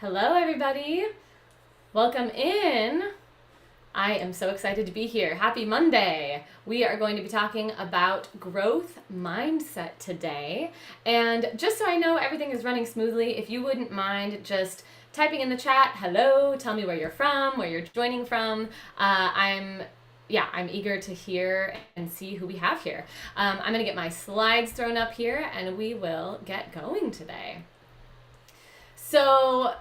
Hello, everybody. Welcome in. I am so excited to be here. Happy Monday. We are going to be talking about growth mindset today. And just so I know everything is running smoothly, if you wouldn't mind just typing in the chat, hello, tell me where you're from, where you're joining from. I'm eager to hear and see who we have here. I'm going to get my slides thrown up here and we will get going today. So,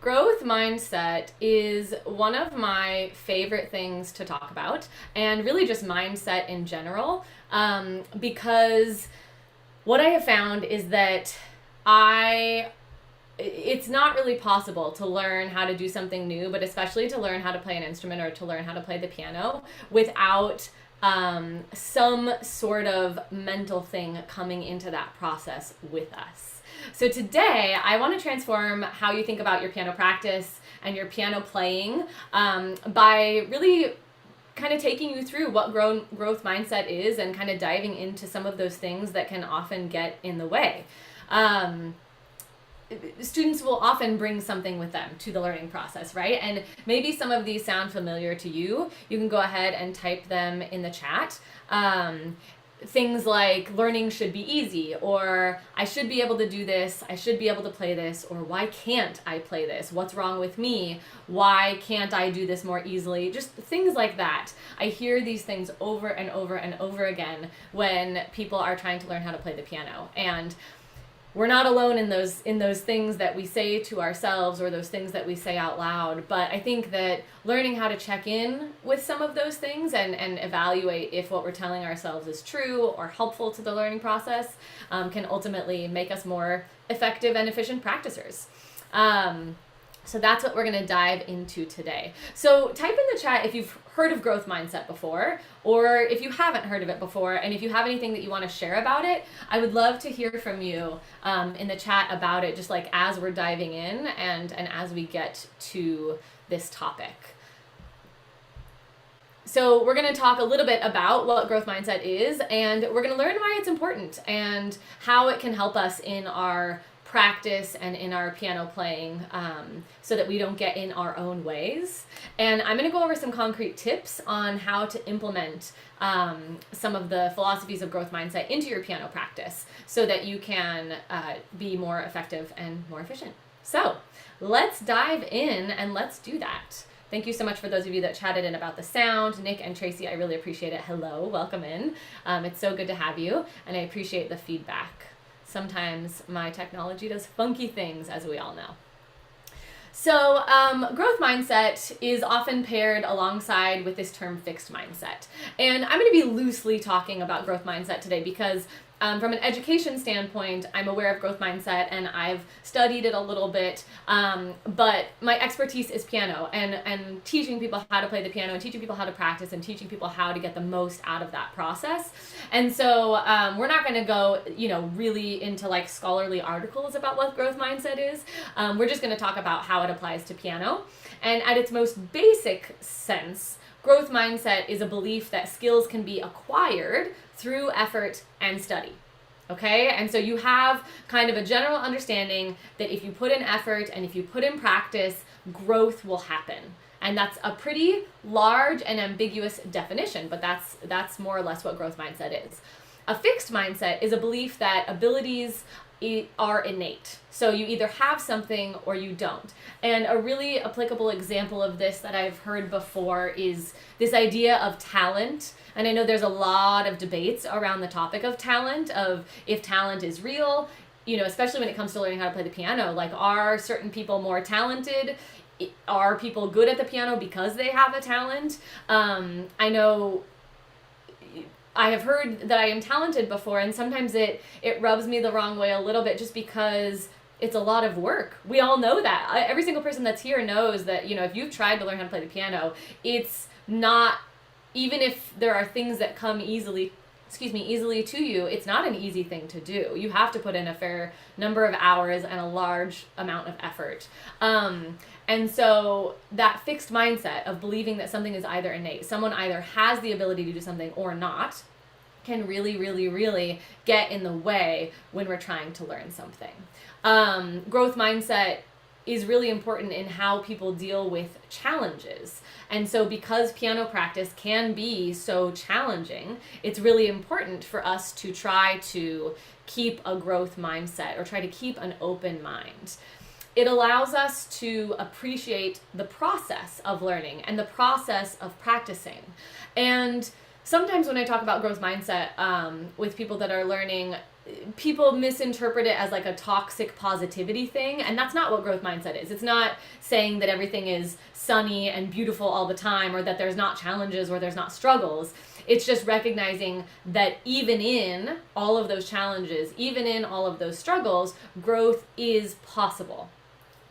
growth mindset is one of my favorite things to talk about, and really just mindset in general, because what I have found is that it's not really possible to learn how to do something new, but especially to learn how to play an instrument or to learn how to play the piano without some sort of mental thing coming into that process with us. So today, I want to transform how you think about your piano practice and your piano playing by really kind of taking you through what growth mindset is and kind of diving into some of those things that can often get in the way. Students will often bring something with them to the learning process, right? And maybe some of these sound familiar to you. You can go ahead and type them in the chat. Things like learning should be easy, or I should be able to do this, I should be able to play this, or why can't I play this? What's wrong with me? Why can't I do this more easily? Just things like that. I hear these things over and over and over again when people are trying to learn how to play the piano. And we're not alone in those things that we say to ourselves or those things that we say out loud. But I think that learning how to check in with some of those things and evaluate if what we're telling ourselves is true or helpful to the learning process can ultimately make us more effective and efficient practicers. So that's what we're going to dive into today. So type in the chat if you've heard of growth mindset before, or if you haven't heard of it before, and if you have anything that you want to share about it, I would love to hear from you in the chat about it, just like as we're diving in and as we get to this topic. So we're going to talk a little bit about what growth mindset is, and we're going to learn why it's important and how it can help us in our practice and in our piano playing so that we don't get in our own ways. And I'm going to go over some concrete tips on how to implement some of the philosophies of growth mindset into your piano practice so that you can be more effective and more efficient. So let's dive in and let's do that. Thank you so much for those of you that chatted in about the sound. Nick and Tracy, I really appreciate it. Hello, welcome in. It's so good to have you, and I appreciate the feedback. Sometimes my technology does funky things, as we all know. So growth mindset is often paired alongside with this term fixed mindset. And I'm going to be loosely talking about growth mindset today because from an education standpoint, I'm aware of growth mindset and I've studied it a little bit, but my expertise is piano and teaching people how to play the piano and teaching people how to practice and teaching people how to get the most out of that process. And so we're not going to go, really into like scholarly articles about what growth mindset is. We're just going to talk about how it applies to piano. And at its most basic sense, growth mindset is a belief that skills can be acquired through effort and study. Okay? And so you have kind of a general understanding that if you put in effort and if you put in practice, growth will happen. And that's a pretty large and ambiguous definition, but that's more or less what growth mindset is. A fixed mindset is a belief that abilities are innate. So you either have something or you don't. And a really applicable example of this that I've heard before is this idea of talent. And I know there's a lot of debates around the topic of talent, of if talent is real, especially when it comes to learning how to play the piano. Like, are certain people more talented? Are people good at the piano because they have a talent? I know I have heard that I am talented before, and sometimes it rubs me the wrong way a little bit just because it's a lot of work. We all know that. Every single person that's here knows that, if you've tried to learn how to play the piano, it's not, even if there are things that come easily to you, it's not an easy thing to do. You have to put in a fair number of hours and a large amount of effort. And so that fixed mindset of believing that something is either innate, someone either has the ability to do something or not, can really, really, really get in the way when we're trying to learn something. Growth mindset is really important in how people deal with challenges. And so because piano practice can be so challenging, it's really important for us to try to keep a growth mindset or try to keep an open mind. It allows us to appreciate the process of learning and the process of practicing. And sometimes when I talk about growth mindset with people that are learning, people misinterpret it as like a toxic positivity thing, and that's not what growth mindset is. It's not saying that everything is sunny and beautiful all the time, or that there's not challenges or there's not struggles. It's just recognizing that even in all of those challenges, even in all of those struggles, growth is possible.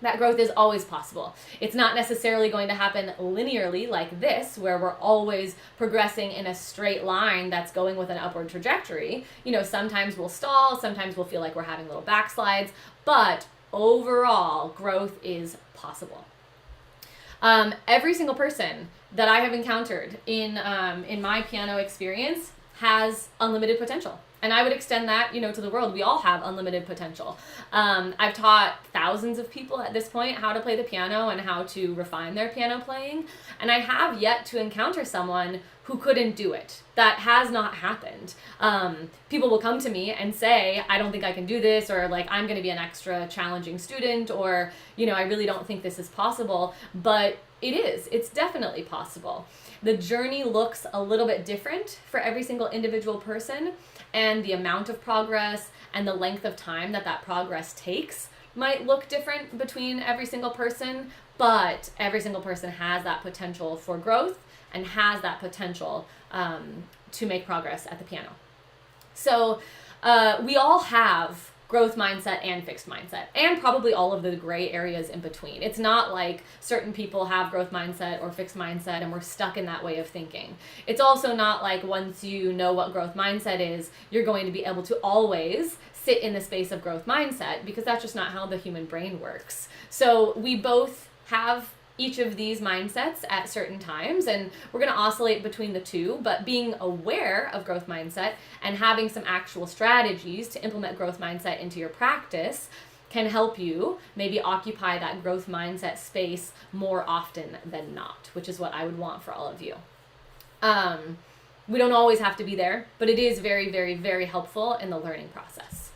That growth is always possible. It's not necessarily going to happen linearly like this, where we're always progressing in a straight line that's going with an upward trajectory. You know, sometimes we'll stall, sometimes we'll feel like we're having little backslides, but overall, growth is possible. Every single person that I have encountered in my piano experience has unlimited potential. And I would extend that, to the world. We all have unlimited potential. I've taught thousands of people at this point how to play the piano and how to refine their piano playing. And I have yet to encounter someone who couldn't do it. That has not happened. People will come to me and say, I don't think I can do this, or like, I'm going to be an extra challenging student, or, I really don't think this is possible. But it is. It's definitely possible. The journey looks a little bit different for every single individual person, and the amount of progress and the length of time that progress takes might look different between every single person, but every single person has that potential for growth and has that potential to make progress at the piano. So we all have growth mindset and fixed mindset, and probably all of the gray areas in between. It's not like certain people have growth mindset or fixed mindset and we're stuck in that way of thinking. It's also not like once you know what growth mindset is, you're going to be able to always sit in the space of growth mindset, because that's just not how the human brain works. So we both have each of these mindsets at certain times, and we're going to oscillate between the two, but being aware of growth mindset and having some actual strategies to implement growth mindset into your practice can help you maybe occupy that growth mindset space more often than not, which is what I would want for all of you. We don't always have to be there, but it is very, very, very helpful in the learning process.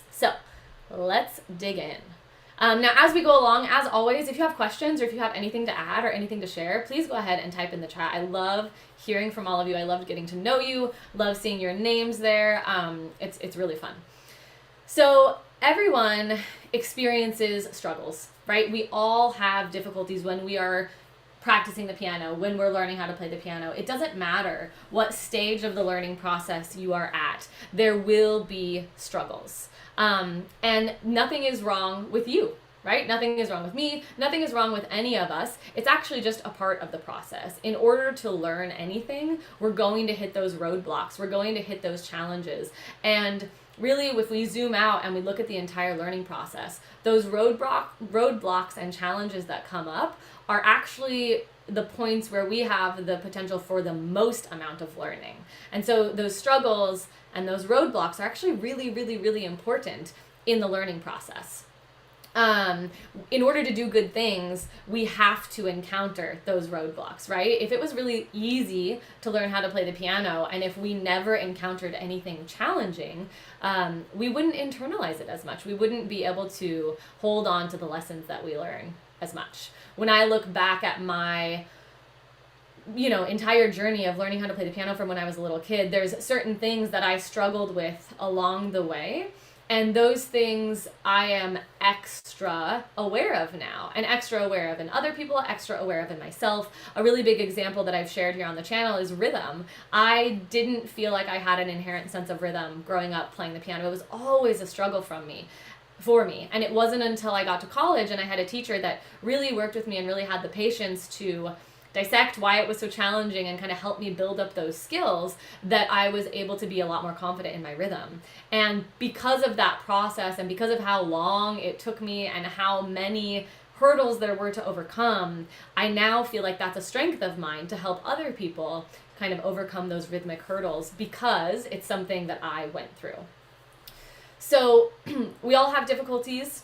So let's dig in. Now, as we go along, as always, if you have questions or if you have anything to add or anything to share, please go ahead and type in the chat. I love hearing from all of you. I love getting to know you, love seeing your names there. It's really fun. So everyone experiences struggles, right? We all have difficulties when we are practicing the piano, when we're learning how to play the piano. It doesn't matter what stage of the learning process you are at. There will be struggles. And nothing is wrong with you, right? Nothing is wrong with me. Nothing is wrong with any of us. It's actually just a part of the process. In order to learn anything, we're going to hit those roadblocks. We're going to hit those challenges. And really, if we zoom out and we look at the entire learning process, those roadblocks and challenges that come up are actually the points where we have the potential for the most amount of learning. And so those struggles and those roadblocks are actually really, really, really important in the learning process. In order to do good things, we have to encounter those roadblocks, right? If it was really easy to learn how to play the piano, and if we never encountered anything challenging, we wouldn't internalize it as much. We wouldn't be able to hold on to the lessons that we learn as much. When I look back at my entire journey of learning how to play the piano from when I was a little kid, there's certain things that I struggled with along the way. And those things I am extra aware of now, and extra aware of in other people, extra aware of in myself. A really big example that I've shared here on the channel is rhythm. I didn't feel like I had an inherent sense of rhythm growing up playing the piano. It was always a struggle for me. And it wasn't until I got to college and I had a teacher that really worked with me and really had the patience to dissect why it was so challenging and kind of help me build up those skills that I was able to be a lot more confident in my rhythm. And because of that process and because of how long it took me and how many hurdles there were to overcome, I now feel like that's a strength of mine to help other people kind of overcome those rhythmic hurdles because it's something that I went through. So we all have difficulties.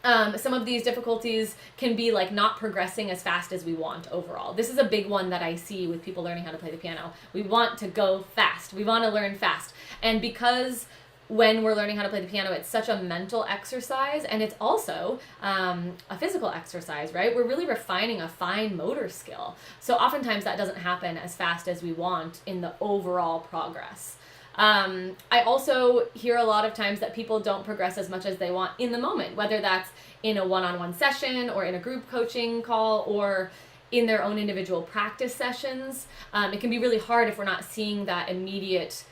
Some of these difficulties can be like not progressing as fast as we want overall. This is a big one that I see with people learning how to play the piano. We want to go fast. We want to learn fast. And because when we're learning how to play the piano, it's such a mental exercise, and it's also a physical exercise, right? We're really refining a fine motor skill. So oftentimes that doesn't happen as fast as we want in the overall progress. I also hear a lot of times that people don't progress as much as they want in the moment, whether that's in a one-on-one session or in a group coaching call or in their own individual practice sessions. It can be really hard if we're not seeing that immediate,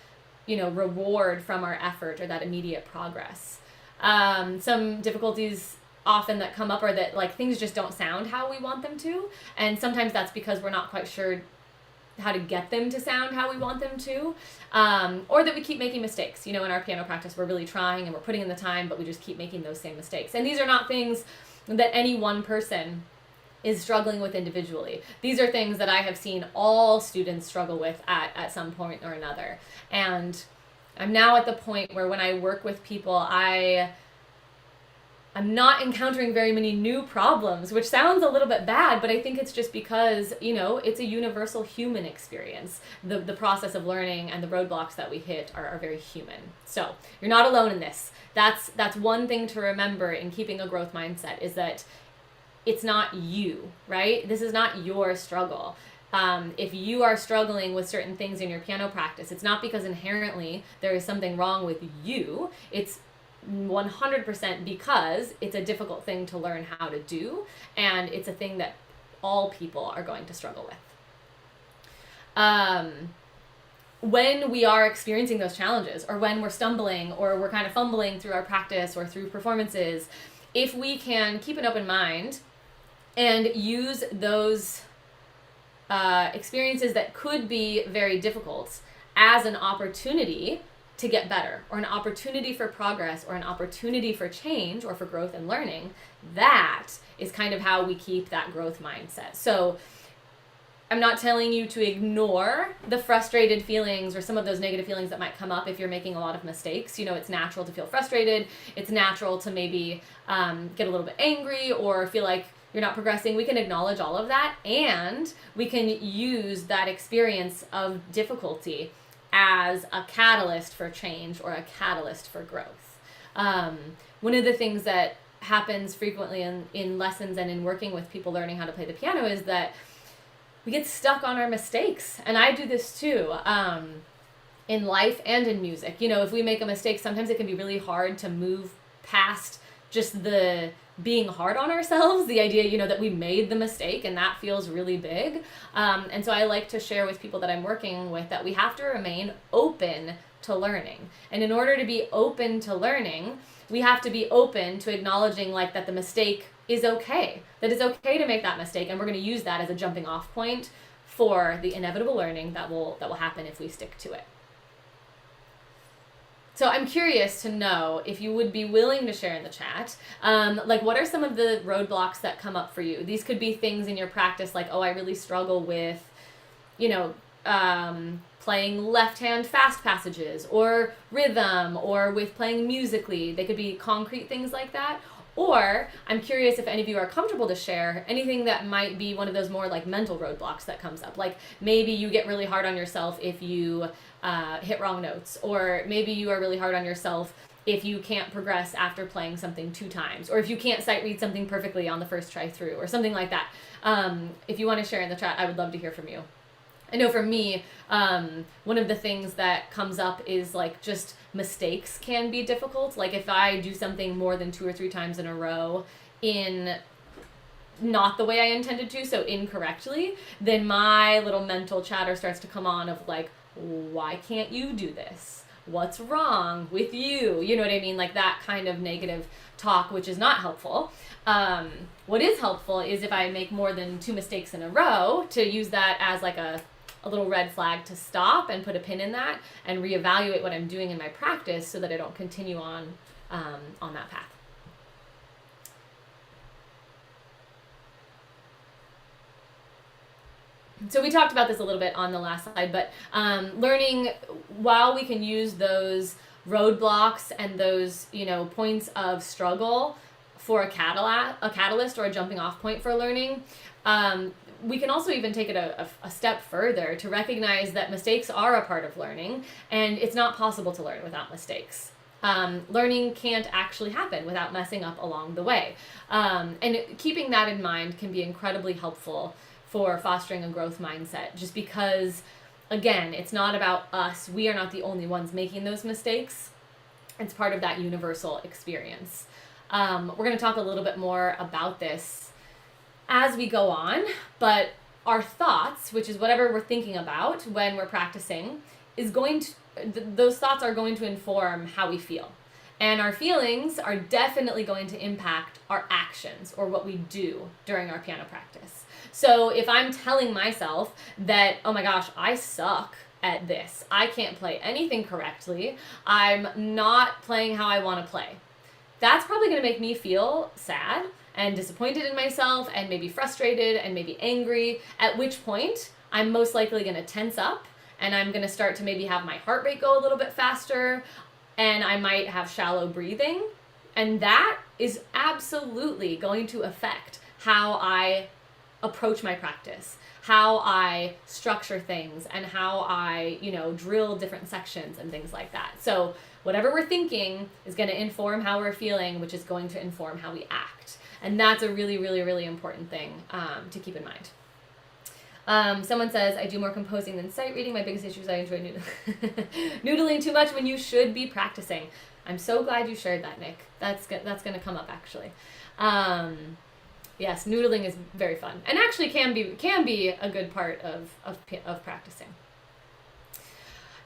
reward from our effort or that immediate progress. Some difficulties often that come up are that like things just don't sound how we want them to, and sometimes that's because we're not quite sure how to get them to sound how we want them to, or that we keep making mistakes. In our piano practice, we're really trying and we're putting in the time, but we just keep making those same mistakes. And these are not things that any one person is struggling with individually. These are things that I have seen all students struggle with at some point or another. And I'm now at the point where when I work with people, I'm not encountering very many new problems, which sounds a little bit bad, but I think it's just because, it's a universal human experience. The process of learning and the roadblocks that we hit are very human. So you're not alone in this. That's one thing to remember in keeping a growth mindset, is that it's not you, right? This is not your struggle. If you are struggling with certain things in your piano practice, it's not because inherently there is something wrong with you. It's 100% because it's a difficult thing to learn how to do, and it's a thing that all people are going to struggle with. When we are experiencing those challenges, or when we're stumbling or we're kind of fumbling through our practice or through performances, if we can keep an open mind and use those experiences that could be very difficult as an opportunity to get better, or an opportunity for progress, or an opportunity for change, or for growth and learning, that is kind of how we keep that growth mindset. So I'm not telling you to ignore the frustrated feelings or some of those negative feelings that might come up if you're making a lot of mistakes. It's natural to feel frustrated. It's natural to maybe get a little bit angry or feel like you're not progressing. We can acknowledge all of that, and we can use that experience of difficulty as a catalyst for change or a catalyst for growth. One of the things that happens frequently in lessons and in working with people learning how to play the piano is that we get stuck on our mistakes. And I do this too, in life and in music. If we make a mistake, sometimes it can be really hard to move past just the being hard on ourselves, the idea, that we made the mistake, and that feels really big. And so I like to share with people that I'm working with that we have to remain open to learning. And in order to be open to learning, we have to be open to acknowledging that the mistake is okay, that it's okay to make that mistake, and we're going to use that as a jumping off point for the inevitable learning that will happen if we stick to it. So I'm curious to know if you would be willing to share in the chat, what are some of the roadblocks that come up for you? These could be things in your practice like, I really struggle with, playing left-hand fast passages or rhythm, or with playing musically. They could be concrete things like that. Or I'm curious if any of you are comfortable to share anything that might be one of those more mental roadblocks that comes up. Like maybe you get really hard on yourself if you hit wrong notes, or maybe you are really hard on yourself if you can't progress after playing something 2 times, or if you can't sight read something perfectly on the first try through, or something like that. If you want to share in the chat, I would love to hear from you. I know for me, one of the things that comes up is just mistakes can be difficult. Like if I do something more than 2 or 3 times in a row in not the way I intended to, so incorrectly, then my little mental chatter starts to come on of why can't you do this? What's wrong with you? You know what I mean? That kind of negative talk, which is not helpful. What is helpful is if I make more than 2 mistakes in a row, to use that as a little red flag to stop and put a pin in that and reevaluate what I'm doing in my practice so that I don't continue on that path. So we talked about this a little bit on the last slide, but learning, while we can use those roadblocks and those, points of struggle for a catalyst or a jumping off point for learning, we can also even take it a step further to recognize that mistakes are a part of learning, and it's not possible to learn without mistakes. Learning can't actually happen without messing up along the way. And keeping that in mind can be incredibly helpful for fostering a growth mindset, just because, again, it's not about us. We are not the only ones making those mistakes. It's part of that universal experience. We're going to talk a little bit more about this as we go on, but our thoughts, which is whatever we're thinking about when we're practicing, is going to, those thoughts are going to inform how we feel. And our feelings are definitely going to impact our actions or what we do during our piano practice. So if I'm telling myself that, oh my gosh, I suck at this, I can't play anything correctly, I'm not playing how I want to play, that's probably going to make me feel sad and disappointed in myself and maybe frustrated and maybe angry, at which point I'm most likely going to tense up and I'm going to start to maybe have my heart rate go a little bit faster, and I might have shallow breathing. And that is absolutely going to affect how I approach my practice, how I structure things, and how I, drill different sections and things like that. So whatever we're thinking is going to inform how we're feeling, which is going to inform how we act. And that's a really, really, really important thing to keep in mind. Someone says, I do more composing than sight reading. My biggest issue is I enjoy noodling too much when you should be practicing. I'm so glad you shared that, Nick. That's going to come up, actually. Yes, noodling is very fun, and actually can be a good part of practicing.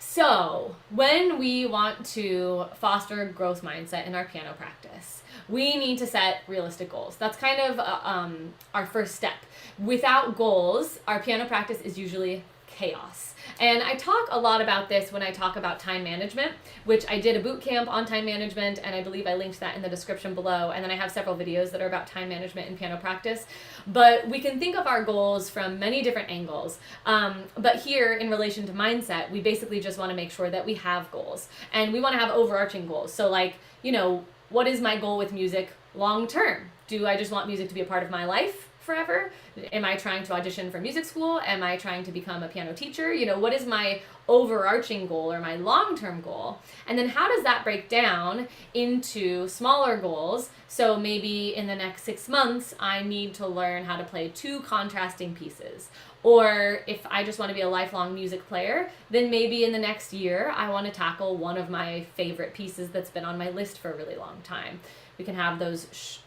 So when we want to foster a growth mindset in our piano practice, we need to set realistic goals. That's kind of our first step. Without goals, our piano practice is usually chaos. And I talk a lot about this when I talk about time management, which I did a boot camp on time management, and I believe I linked that in the description below. And then I have several videos that are about time management in piano practice. But we can think of our goals from many different angles. But here, in relation to mindset, we basically just want to make sure that we have goals. And we want to have overarching goals. So what is my goal with music long term? Do I just want music to be a part of my life forever? Am I trying to audition for music school? Am I trying to become a piano teacher? What is my overarching goal or my long-term goal? And then how does that break down into smaller goals? So maybe in the next 6 months, I need to learn how to play 2 contrasting pieces. Or if I just want to be a lifelong music player, then maybe in the next year, I want to tackle one of my favorite pieces that's been on my list for a really long time. We can have those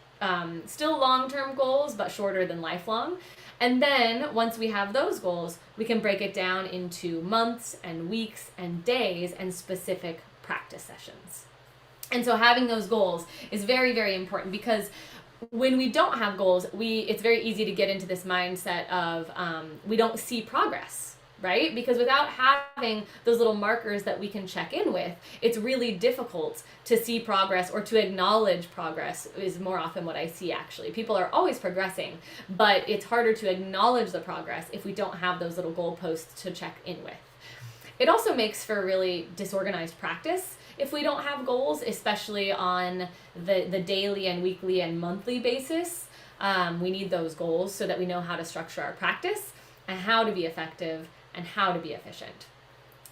still long-term goals, but shorter than lifelong. And then once we have those goals, we can break it down into months and weeks and days and specific practice sessions. And so having those goals is very, very important, because when we don't have goals, it's very easy to get into this mindset of we don't see progress, right? Because without having those little markers that we can check in with, it's really difficult to see progress or to acknowledge progress is more often what I see, actually. People are always progressing, but it's harder to acknowledge the progress if we don't have those little goalposts to check in with. It also makes for really disorganized practice if we don't have goals, especially on the daily and weekly and monthly basis. We need those goals so that we know how to structure our practice and how to be effective and how to be efficient.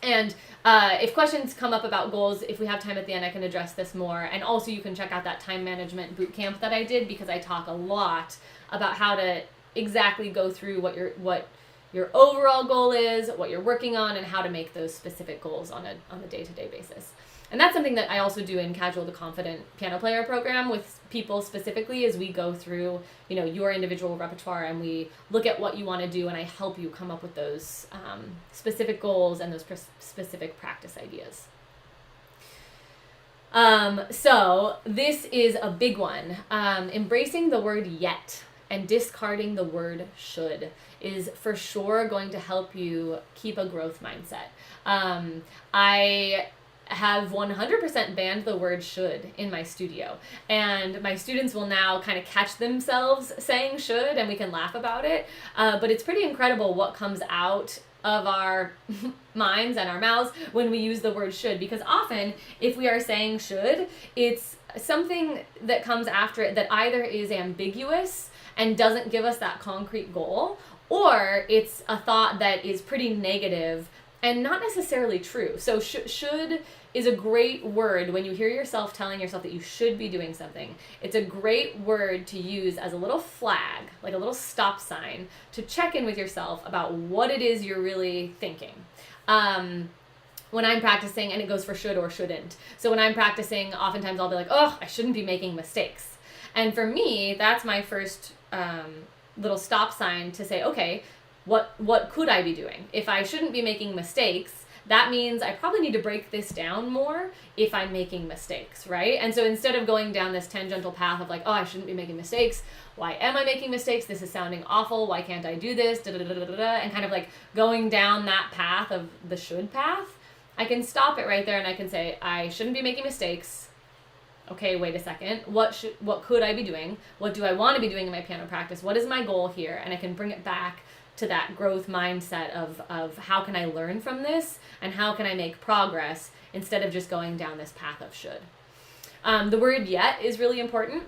And if questions come up about goals, if we have time at the end, I can address this more. And also you can check out that time management boot camp that I did, because I talk a lot about how to exactly go through what your overall goal is, what you're working on, and how to make those specific goals on a day-to-day basis. And that's something that I also do in Casual to Confident Piano Player program with people specifically, as we go through, your individual repertoire, and we look at what you want to do, and I help you come up with those specific goals and those specific practice ideas. So this is a big one. Embracing the word yet and discarding the word should is for sure going to help you keep a growth mindset. I have 100% banned the word should in my studio, and my students will now kind of catch themselves saying should, and we can laugh about it, but it's pretty incredible what comes out of our minds and our mouths when we use the word should, because often if we are saying should, it's something that comes after it that either is ambiguous and doesn't give us that concrete goal, or it's a thought that is pretty negative and not necessarily true. So should is a great word when you hear yourself telling yourself that you should be doing something. It's a great word to use as a little flag, like a little stop sign, to check in with yourself about what it is you're really thinking. When I'm practicing, and it goes for should or shouldn't. So when I'm practicing, oftentimes I'll be like, oh, I shouldn't be making mistakes. And for me, that's my first little stop sign to say, okay, what could I be doing? If I shouldn't be making mistakes, that means I probably need to break this down more if I'm making mistakes, right? And so instead of going down this tangential path of like, oh, I shouldn't be making mistakes, why am I making mistakes? This is sounding awful. Why can't I do this? Da, da, da, da, da, da, and kind of like going down that path of the should path, I can stop it right there and I can say, I shouldn't be making mistakes. Okay, wait a second. What could I be doing? What do I want to be doing in my piano practice? What is my goal here? And I can bring it back to that growth mindset of how can I learn from this and how can I make progress instead of just going down this path of should. The word yet is really important.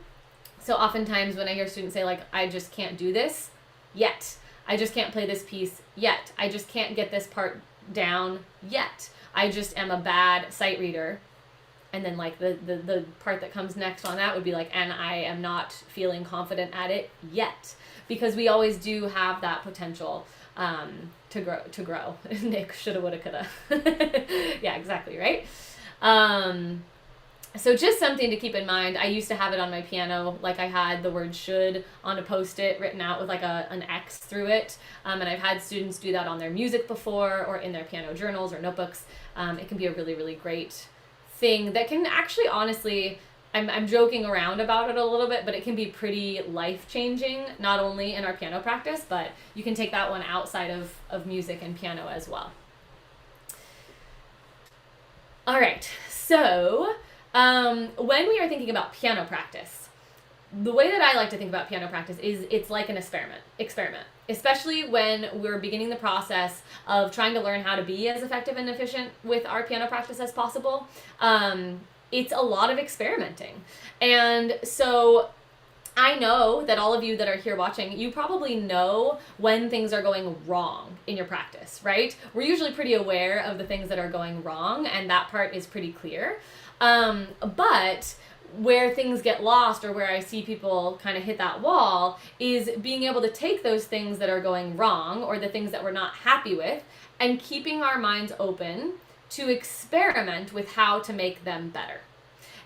So oftentimes when I hear students say like, I just can't do this yet. I just can't play this piece yet. I just can't get this part down yet. I just am a bad sight reader. And then like the part that comes next on that would be like, and I am not feeling confident at it yet. Because we always do have that potential to grow. Nick, shoulda, woulda, coulda. Yeah, exactly, right? So just something to keep in mind. I used to have it on my piano, like I had the word should on a Post-it written out with like an X through it. And I've had students do that on their music before or in their piano journals or notebooks. It can be a really, really great thing that can actually, honestly, I'm joking around about it a little bit, but it can be pretty life-changing, not only in our piano practice, but you can take that one outside of music and piano as well. All right, so when we are thinking about piano practice, the way that I like to think about piano practice is it's like an experiment, especially when we're beginning the process of trying to learn how to be as effective and efficient with our piano practice as possible. It's a lot of experimenting. And so I know that all of you that are here watching, you probably know when things are going wrong in your practice, right? We're usually pretty aware of the things that are going wrong, and that part is pretty clear. But where things get lost, or where I see people kind of hit that wall, is being able to take those things that are going wrong, or the things that we're not happy with, and keeping our minds open to experiment with how to make them better.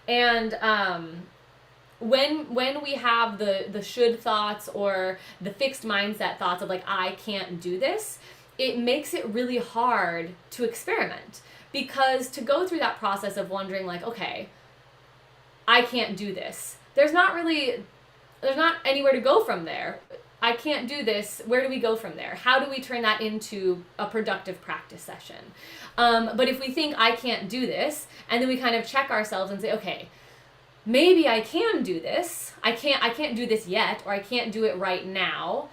And when we have the should thoughts or the fixed mindset thoughts of like, I can't do this, it makes it really hard to experiment. Because to go through that process of wondering like, okay, I can't do this, there's not anywhere to go from there. I can't do this. Where do we go from there? How do we turn that into a productive practice session? But if we think I can't do this, and then we kind of check ourselves and say, okay, maybe I can do this. I can't do this yet, or I can't do it right now.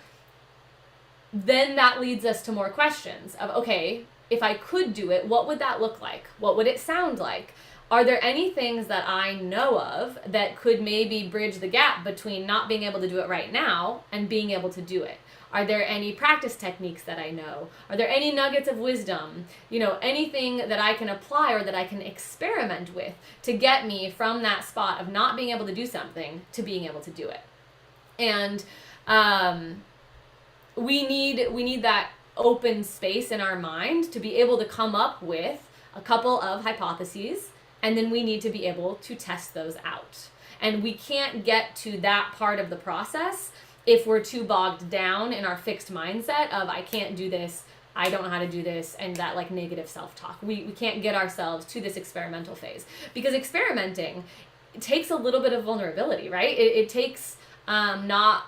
Then that leads us to more questions of, okay, if I could do it, what would that look like? What would it sound like? Are there any things that I know of that could maybe bridge the gap between not being able to do it right now and being able to do it? Are there any practice techniques that I know? Are there any nuggets of wisdom? Anything that I can apply or that I can experiment with to get me from that spot of not being able to do something to being able to do it? And we need that open space in our mind to be able to come up with a couple of hypotheses, and then we need to be able to test those out. And we can't get to that part of the process if we're too bogged down in our fixed mindset of I can't do this, I don't know how to do this, and that like negative self-talk. We can't get ourselves to this experimental phase, because experimenting takes a little bit of vulnerability, right? It takes not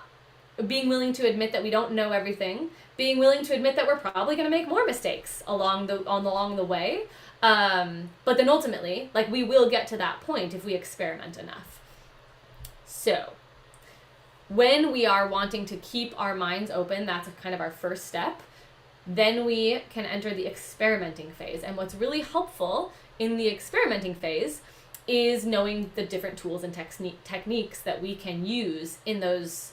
being willing to admit that we don't know everything, being willing to admit that we're probably going to make more mistakes along the way. But then ultimately, like, we will get to that point if we experiment enough. So when we are wanting to keep our minds open, that's kind of our first step. Then we can enter the experimenting phase. And what's really helpful in the experimenting phase is knowing the different tools and techniques that we can use in those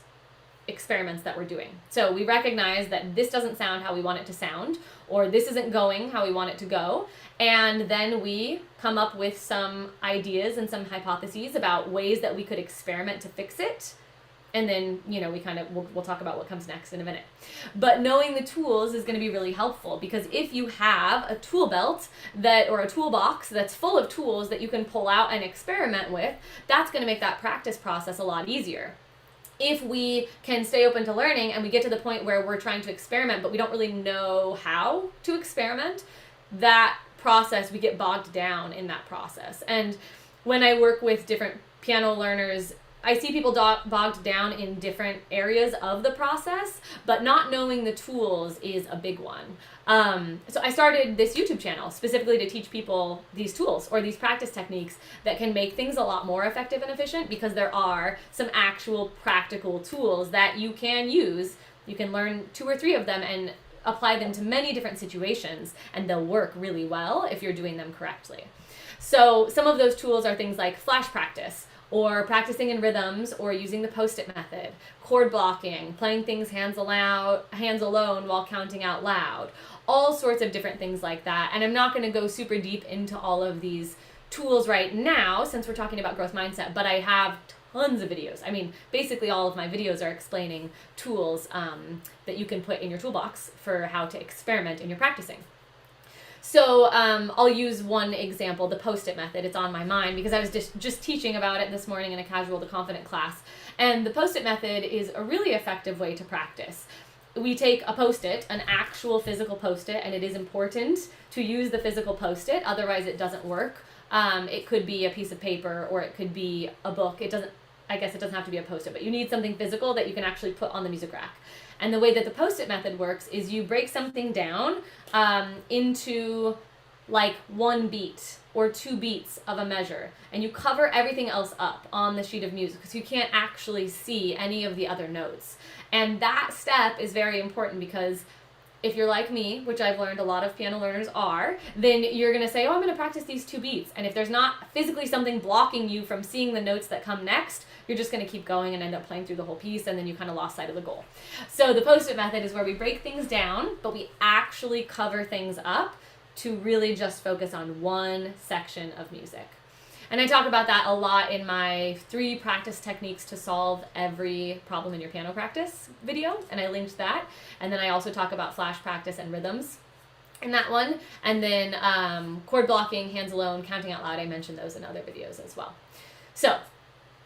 experiments that we're doing. So we recognize that this doesn't sound how we want it to sound, or this isn't going how we want it to go, and then we come up with some ideas and some hypotheses about ways that we could experiment to fix it. And then, we'll talk about what comes next in a minute. But knowing the tools is going to be really helpful, because if you have a tool belt or a toolbox that's full of tools that you can pull out and experiment with, that's going to make that practice process a lot easier. If we can stay open to learning and we get to the point where we're trying to experiment, but we don't really know how to experiment, that process, we get bogged down in that process. And when I work with different piano learners, I see people bogged down in different areas of the process, but not knowing the tools is a big one. So I started this YouTube channel specifically to teach people these tools or these practice techniques that can make things a lot more effective and efficient, because there are some actual practical tools that you can use. You can learn 2 or 3 of them and apply them to many different situations, and they'll work really well if you're doing them correctly. So some of those tools are things like flash practice, or practicing in rhythms, or using the post-it method, chord blocking, playing things hands alone while counting out loud, all sorts of different things like that. And I'm not going to go super deep into all of these tools right now since we're talking about growth mindset, but I have tons of videos. I mean, basically all of my videos are explaining tools that you can put in your toolbox for how to experiment in your practicing. So I'll use one example, the post-it method. It's on my mind because I was just teaching about it this morning in a Casual to Confident class. And the post-it method is a really effective way to practice. We take a post-it, an actual physical post-it, and it is important to use the physical post-it, otherwise it doesn't work. It could be a piece of paper, or it could be a book. I guess it doesn't have to be a post-it, but you need something physical that you can actually put on the music rack. And the way that the post-it method works is you break something down into like 1 beat or 2 beats of a measure, and you cover everything else up on the sheet of music because you can't actually see any of the other notes. And that step is very important, because if you're like me, which I've learned a lot of piano learners are, then you're going to say, oh, I'm going to practice these 2 beats. And if there's not physically something blocking you from seeing the notes that come next, you're just going to keep going and end up playing through the whole piece, and then you kind of lost sight of the goal. So the post-it method is where we break things down, but we actually cover things up to really just focus on one section of music. And I talk about that a lot in my 3 practice techniques to solve every problem in your piano practice video, and I linked that. And then I also talk about flash practice and rhythms in that one. And then chord blocking, hands alone, counting out loud, I mentioned those in other videos as well. So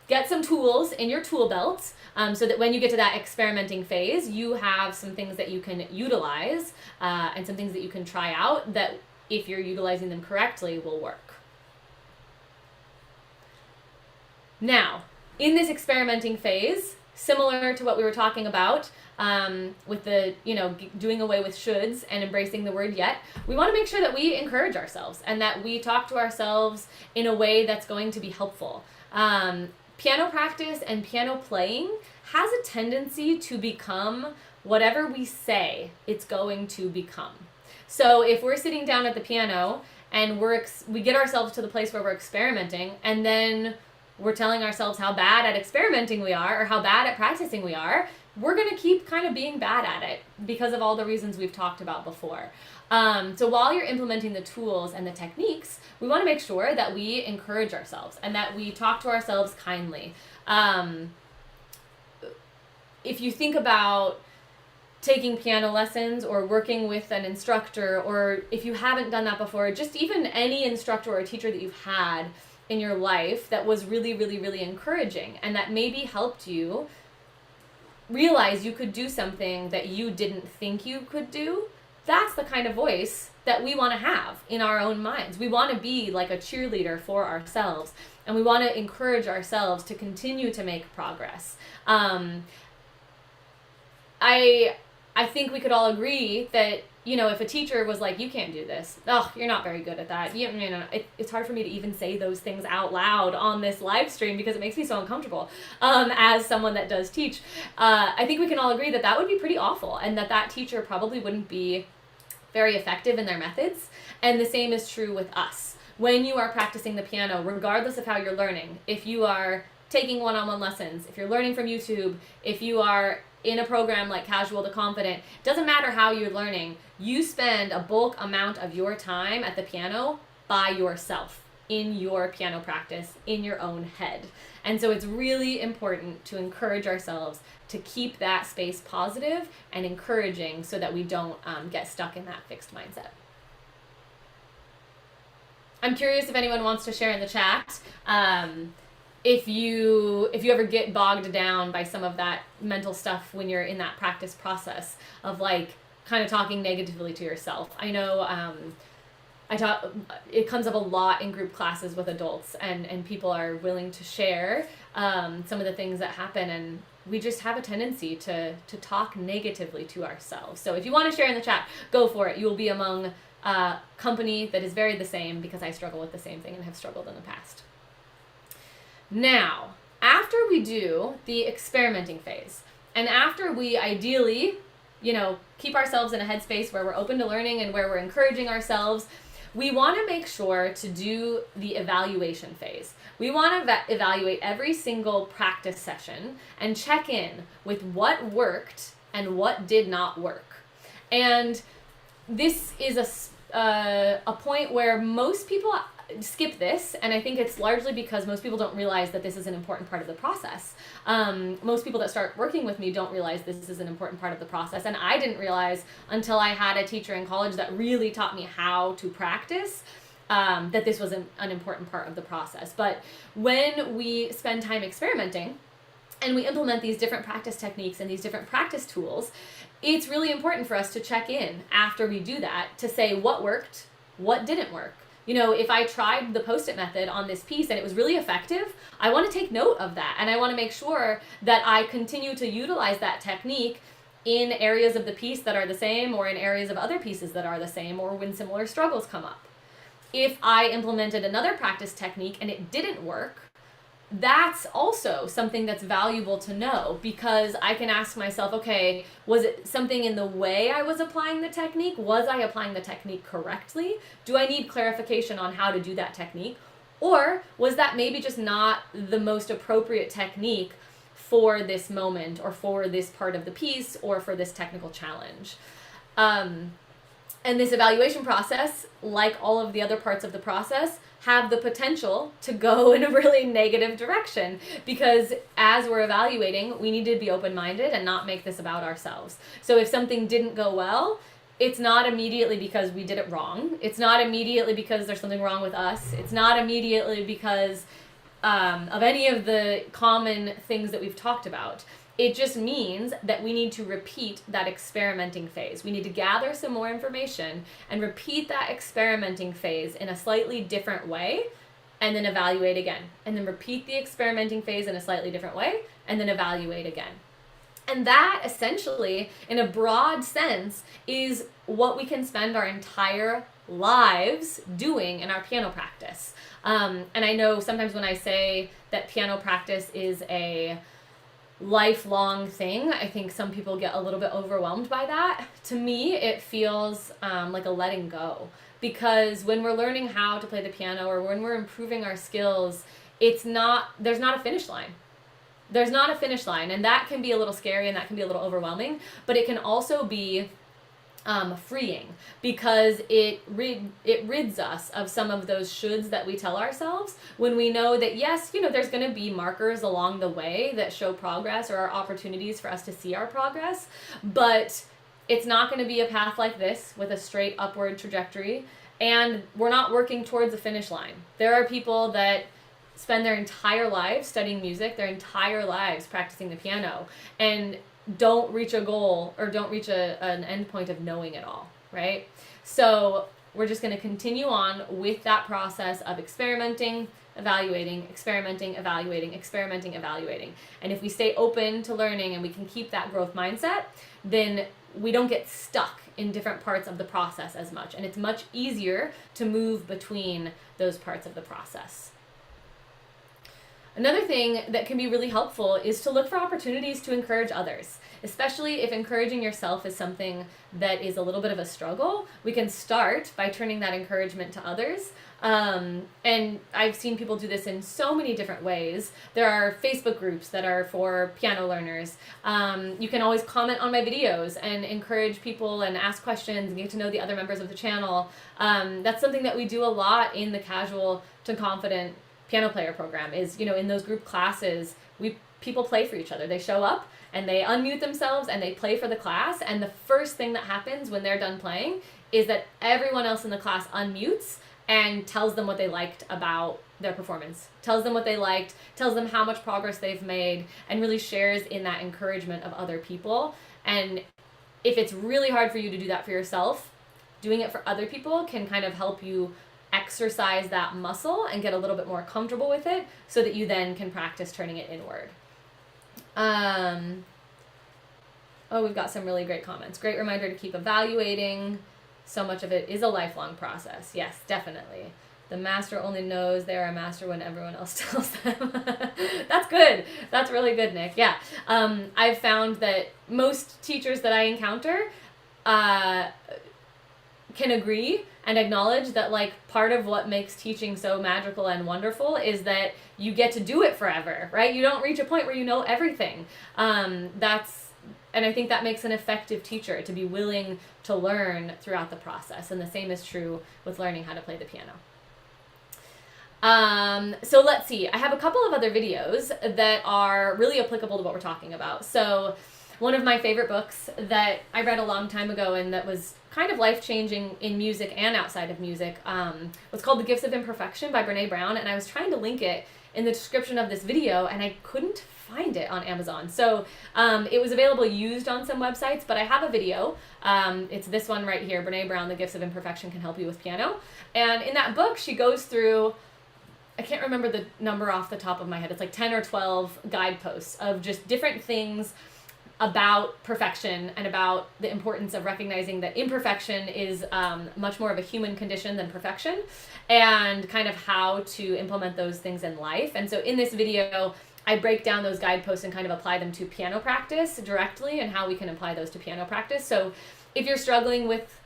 get some tools in your tool belt so that when you get to that experimenting phase, you have some things that you can utilize and some things that you can try out that, if you're utilizing them correctly, will work. Now, in this experimenting phase, similar to what we were talking about with the, doing away with shoulds and embracing the word yet, we want to make sure that we encourage ourselves and that we talk to ourselves in a way that's going to be helpful. Piano practice and piano playing has a tendency to become whatever we say it's going to become. So if we're sitting down at the piano and we get ourselves to the place where we're experimenting, and then we're telling ourselves how bad at experimenting we are, or how bad at practicing we are, we're going to keep kind of being bad at it because of all the reasons we've talked about before. So while you're implementing the tools and the techniques, we want to make sure that we encourage ourselves and that we talk to ourselves kindly. If you think about taking piano lessons or working with an instructor, or if you haven't done that before, just even any instructor or teacher that you've had in your life that was really, really, really encouraging and that maybe helped you realize you could do something that you didn't think you could do, that's the kind of voice that we want to have in our own minds. We want to be like a cheerleader for ourselves, and we want to encourage ourselves to continue to make progress. I I think we could all agree that, you know, if a teacher was like, you can't do this, oh, you're not very good at that, you know, it's hard for me to even say those things out loud on this live stream because it makes me so uncomfortable as someone that does teach. I think we can all agree that that would be pretty awful, and that teacher probably wouldn't be very effective in their methods. And the same is true with us. When you are practicing the piano, regardless of how you're learning, if you are taking one-on-one lessons, if you're learning from YouTube, if you are in a program like Casual to Confident, doesn't matter how you're learning, you spend a bulk amount of your time at the piano by yourself, in your piano practice, in your own head. And so it's really important to encourage ourselves to keep that space positive and encouraging so that we don't get stuck in that fixed mindset. I'm curious if anyone wants to share in the chat. If you ever get bogged down by some of that mental stuff when you're in that practice process of like kind of talking negatively to yourself. I know it comes up a lot in group classes with adults, and people are willing to share some of the things that happen, and we just have a tendency to talk negatively to ourselves. So if you want to share in the chat, go for it. You will be among company that is very the same, because I struggle with the same thing and have struggled in the past. Now, after we do the experimenting phase, and after we ideally, you know, keep ourselves in a headspace where we're open to learning and where we're encouraging ourselves, we want to make sure to do the evaluation phase. We want to evaluate every single practice session and check in with what worked and what did not work. And this is a point where most people skip this, and I think it's largely because most people don't realize that this is an important part of the process. Most people that start working with me don't realize this is an important part of the process, and I didn't realize until I had a teacher in college that really taught me how to practice that this was an important part of the process. But when we spend time experimenting and we implement these different practice techniques and these different practice tools, it's really important for us to check in after we do that to say what worked, what didn't work. You know, if I tried the post-it method on this piece and it was really effective, I want to take note of that. And I want to make sure that I continue to utilize that technique in areas of the piece that are the same, or in areas of other pieces that are the same, or when similar struggles come up. If I implemented another practice technique and it didn't work, that's also something that's valuable to know, because I can ask myself, okay, was it something in the way I was applying the technique? Was I applying the technique correctly? Do I need clarification on how to do that technique? Or was that maybe just not the most appropriate technique for this moment, or for this part of the piece, or for this technical challenge? And this evaluation process, like all of the other parts of the process, have the potential to go in a really negative direction, because as we're evaluating, we need to be open-minded and not make this about ourselves. So if something didn't go well, it's not immediately because we did it wrong. It's not immediately because there's something wrong with us. It's not immediately because of any of the common things that we've talked about. It just means that we need to repeat that experimenting phase. We need to gather some more information and repeat that experimenting phase in a slightly different way, and then evaluate again. And then repeat the experimenting phase in a slightly different way, and then evaluate again. And that essentially, in a broad sense, is what we can spend our entire lives doing in our piano practice. And I know sometimes when I say that piano practice is a lifelong thing, I think some people get a little bit overwhelmed by that. To me, it feels like a letting go, because when we're learning how to play the piano, or when we're improving our skills, there's not a finish line. There's not a finish line, and that can be a little scary, and that can be a little overwhelming, but it can also be freeing, because it rids us of some of those shoulds that we tell ourselves when we know that, yes, you know, there's going to be markers along the way that show progress, or are opportunities for us to see our progress, but it's not going to be a path like this with a straight upward trajectory, and we're not working towards a finish line. There are people that spend their entire lives studying music, their entire lives practicing the piano, and don't reach a goal, or don't reach an end point of knowing it all, right? So we're just going to continue on with that process of experimenting, evaluating, experimenting, evaluating, experimenting, evaluating. And if we stay open to learning and we can keep that growth mindset, then we don't get stuck in different parts of the process as much, and it's much easier to move between those parts of the process. Another thing that can be really helpful is to look for opportunities to encourage others, especially if encouraging yourself is something that is a little bit of a struggle. We can start by turning that encouragement to others. And I've seen people do this in so many different ways. There are Facebook groups that are for piano learners. You can always comment on my videos and encourage people and ask questions and get to know the other members of the channel. That's something that we do a lot in the Casual to Confident Piano Player program. Is, you know, in those group classes, people play for each other. They show up and they unmute themselves and they play for the class, and the first thing that happens when they're done playing is that everyone else in the class unmutes and tells them what they liked about their performance, tells them what they liked, tells them how much progress they've made, and really shares in that encouragement of other people. And if it's really hard for you to do that for yourself, doing it for other people can kind of help you exercise that muscle and get a little bit more comfortable with it, so that you then can practice turning it inward. Oh, we've got some really great comments. Great reminder to keep evaluating. So much of it is a lifelong process. Yes, definitely. The master only knows they are a master when everyone else tells them. That's good. That's really good, Nick. Yeah. I've found that most teachers that I encounter can agree and acknowledge that, like, part of what makes teaching so magical and wonderful is that you get to do it forever, right? You don't reach a point where you know everything. And I think that makes an effective teacher, to be willing to learn throughout the process. And the same is true with learning how to play the piano. So let's see. I have a couple of other videos that are really applicable to what we're talking about. So one of my favorite books that I read a long time ago and that was kind of life-changing in music and outside of music was called The Gifts of Imperfection by Brene Brown. And I was trying to link it in the description of this video, and I couldn't find it on Amazon. So it was available used on some websites, but I have a video. It's this one right here, Brene Brown, The Gifts of Imperfection Can Help You with Piano. And in that book, she goes through, I can't remember the number off the top of my head, it's like 10 or 12 guideposts of just different things about perfection and about the importance of recognizing that imperfection is much more of a human condition than perfection, and kind of how to implement those things in life. And so in this video, I break down those guideposts and kind of apply them to piano practice directly, and how we can apply those to piano practice. So if you're struggling with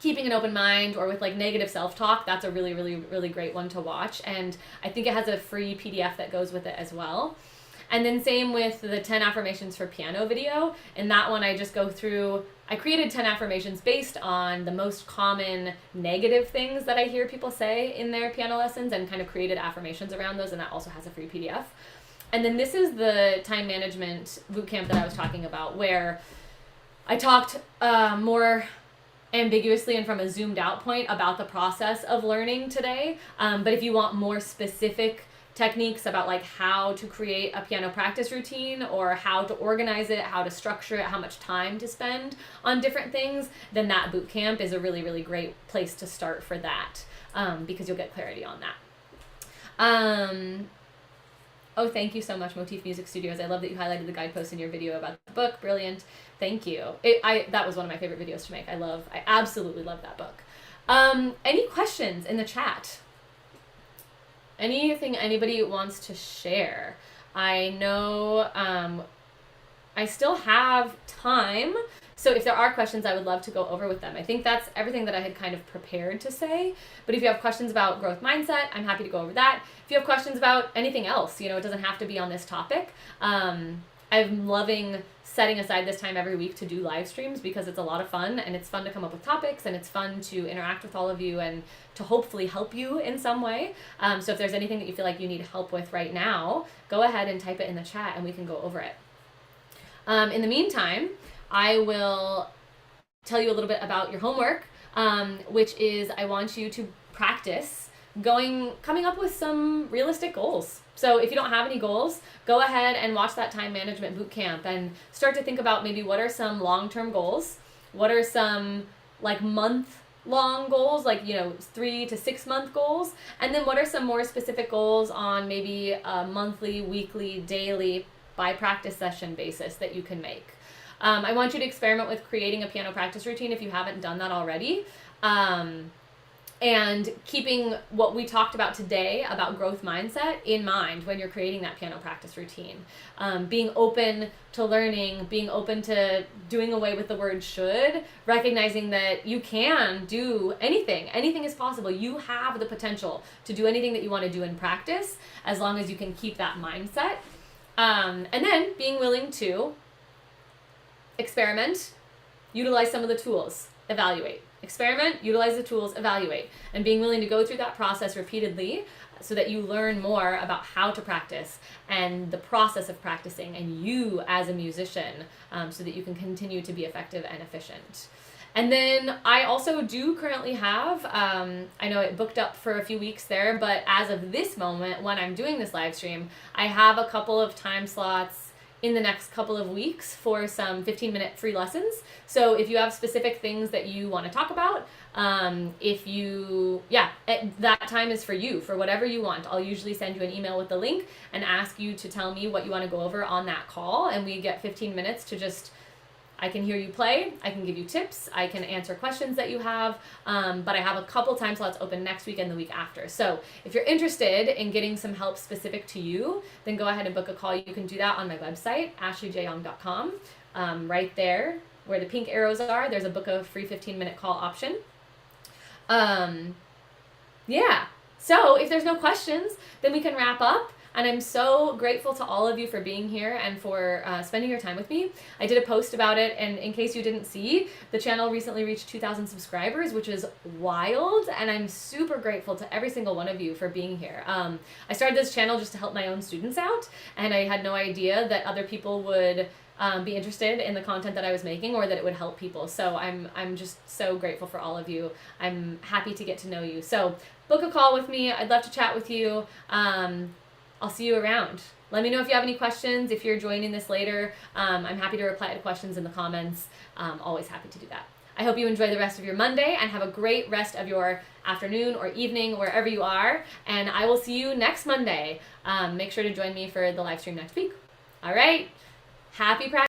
keeping an open mind or with like negative self-talk, that's a really, really, really great one to watch. And I think it has a free PDF that goes with it as well. And then same with the 10 affirmations for piano video. In that one, I just go through, I created 10 affirmations based on the most common negative things that I hear people say in their piano lessons, and kind of created affirmations around those, and that also has a free PDF. And then this is the time management bootcamp that I was talking about, where I talked more ambiguously and from a zoomed out point about the process of learning today. But if you want more specific techniques about like how to create a piano practice routine, or how to organize it, how to structure it, how much time to spend on different things, then that boot camp is a really, really great place to start for that, because you'll get clarity on that. Oh, thank you so much, Motif Music Studios. I love that you highlighted the guidepost in your video about the book. Brilliant. Thank you. That was one of my favorite videos to make. I absolutely love that book. Any questions in the chat? Anything anybody wants to share? I know I still have time, so if there are questions, I would love to go over with them. I think that's everything that I had kind of prepared to say, but if you have questions about growth mindset, I'm happy to go over that. If you have questions about anything else, it doesn't have to be on this topic. I'm loving setting aside this time every week to do live streams, because it's a lot of fun, and it's fun to come up with topics, and it's fun to interact with all of you and to hopefully help you in some way. So if there's anything that you feel like you need help with right now, go ahead and type it in the chat and we can go over it. In the meantime, I will tell you a little bit about your homework, which is I want you to practice coming up with some realistic goals. So if you don't have any goals, go ahead and watch that time management bootcamp and start to think about maybe what are some long-term goals, what are some like month-long goals, like 3 to 6 month goals, and then what are some more specific goals on maybe a monthly, weekly, daily, by practice session basis that you can make. I want you to experiment with creating a piano practice routine if you haven't done that already. And keeping what we talked about today about growth mindset in mind when you're creating that piano practice routine. Being open to learning, being open to doing away with the word should, recognizing that you can do anything. Anything is possible. You have the potential to do anything that you want to do in practice as long as you can keep that mindset. And then being willing to experiment, utilize some of the tools, evaluate. Experiment, utilize the tools, evaluate, and being willing to go through that process repeatedly so that you learn more about how to practice and the process of practicing and you as a musician, so that you can continue to be effective and efficient. And then I also do currently have, I know it booked up for a few weeks there, but as of this moment when I'm doing this live stream, I have a couple of time slots in the next couple of weeks for some 15-minute free lessons. So if you have specific things that you want to talk about, that time is for you, for whatever you want. I'll usually send you an email with the link and ask you to tell me what you want to go over on that call, and we get 15 minutes to just, I can hear you play, I can give you tips, I can answer questions that you have, but I have a couple time slots open next week and the week after. So if you're interested in getting some help specific to you, then go ahead and book a call. You can do that on my website, ashleyjyoung.com. Right there where the pink arrows are, there's a book a free 15-minute call option. So if there's no questions, then we can wrap up. And I'm so grateful to all of you for being here and for spending your time with me. I did a post about it, and in case you didn't see, the channel recently reached 2,000 subscribers, which is wild, and I'm super grateful to every single one of you for being here. I started this channel just to help my own students out, and I had no idea that other people would be interested in the content that I was making or that it would help people. So I'm just so grateful for all of you. I'm happy to get to know you. So book a call with me. I'd love to chat with you. I'll see you around. Let me know if you have any questions. If you're joining this later, I'm happy to reply to questions in the comments. Always happy to do that. I hope you enjoy the rest of your Monday and have a great rest of your afternoon or evening, wherever you are. And I will see you next Monday. Make sure to join me for the live stream next week. All right. Happy practice.